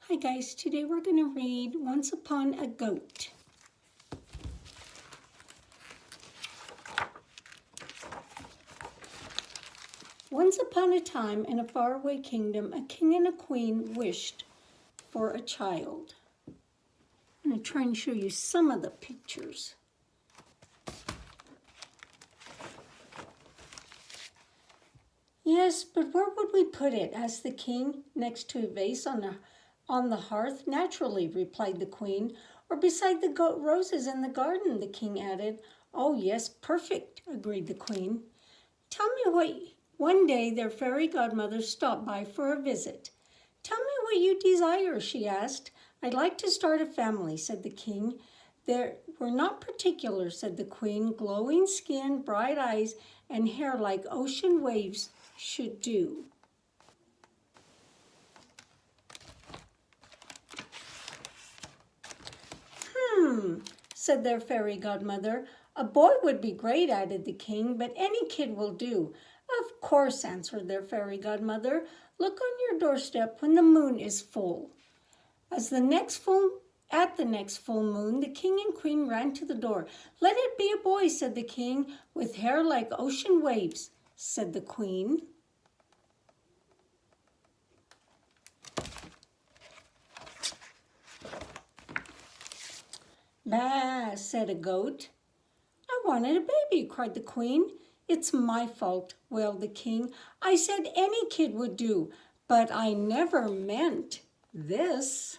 Hi guys, today we're going to read Once Upon a Goat. Once upon a time in a faraway kingdom, a king and a queen wished for a child. I'm going to try and show you some of the pictures. Yes, but where would we put it? Asked the king. Next to a vase on the hearth? Naturally, replied the queen. Or beside the roses in the garden, the king added. Oh yes, perfect, agreed the queen. Tell me what, one day their fairy godmother stopped by for a visit. Tell me what you desire, she asked. I'd like to start a family, said the king. We're not particular, said the queen. Glowing skin, bright eyes, and hair like ocean waves should do. Said their fairy godmother. A boy would be great, added the king, but any kid will do. Of course, answered their fairy godmother. Look on your doorstep when the moon is full. At the next full moon, the king and queen ran to the door. Let it be a boy, said the king, with hair like ocean waves, said the queen. Bah, said a goat. I wanted a baby, cried the queen. It's my fault, wailed the king. I said any kid would do, but I never meant this.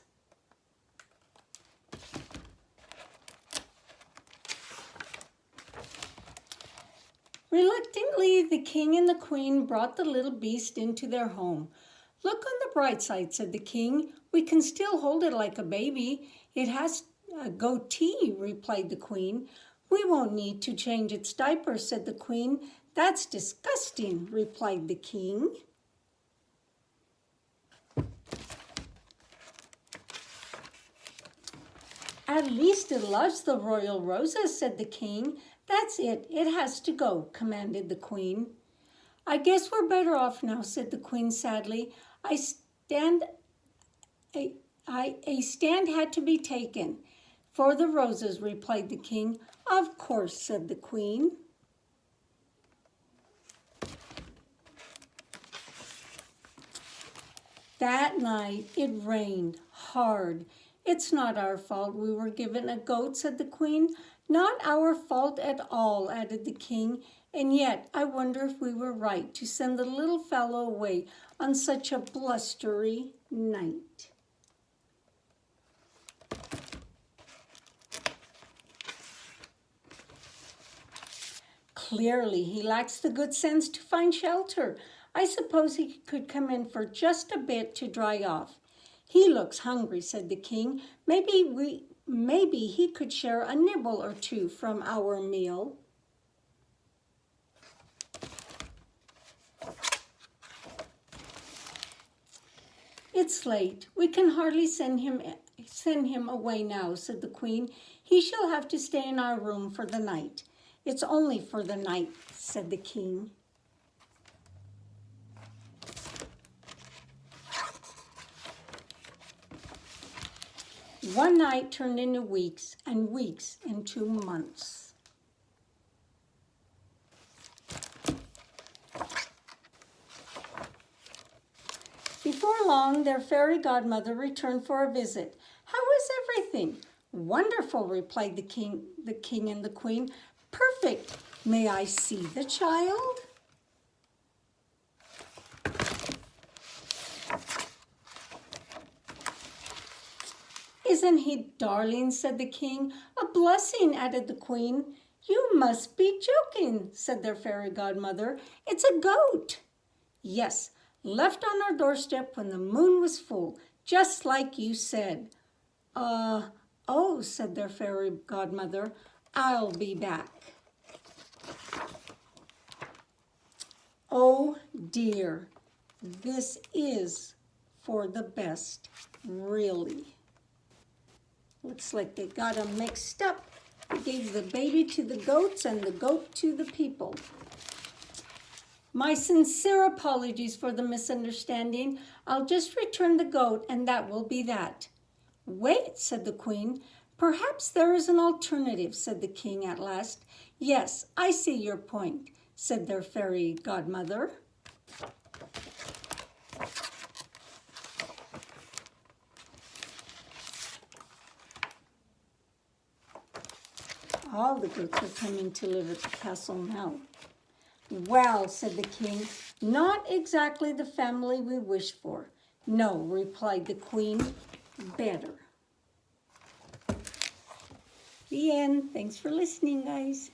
Reluctantly, the king and the queen brought the little beast into their home. Look on the bright side, said the king. We can still hold it like a baby. It has a goatee, replied the queen. We won't need to change its diaper, said the queen. That's disgusting, replied the king. At least it loves the royal roses, said the king. That's it. It has to go, commanded the queen. I guess we're better off now, said the queen sadly. A stand had to be taken. For the roses, replied the king. Of course, said the queen. That night it rained hard. It's not our fault we were given a goat, said the queen. Not our fault at all, added the king. And yet I wonder if we were right to send the little fellow away on such a blustery night. Clearly, he lacks the good sense to find shelter. I suppose he could come in for just a bit to dry off. He looks hungry, said the king. Maybe he could share a nibble or two from our meal. It's late. We can hardly send him away now, said the queen. He shall have to stay in our room for the night. It's only for the night, said the king. One night turned into weeks, and weeks into months. Before long, their fairy godmother returned for a visit. How is everything? Wonderful, replied the king and the queen. Perfect. May I see the child? Isn't he darling, said the king. A blessing, added the queen. You must be joking, said their fairy godmother. It's a goat. Yes, left on our doorstep when the moon was full, just like you said. Oh, said their fairy godmother. I'll be back. Oh dear, this is for the best, really. Looks like they got them mixed up. They gave the baby to the goats and the goat to the people. My sincere apologies for the misunderstanding. I'll just return the goat, and that will be that." "Wait," said the queen. "Perhaps there is an alternative," said the king at last. "Yes, I see your point," said their fairy godmother. All the goats are coming to live at the castle now. "Well," said the king, "not exactly the family we wished for." "No," replied the queen, "better." The end. Thanks for listening, guys.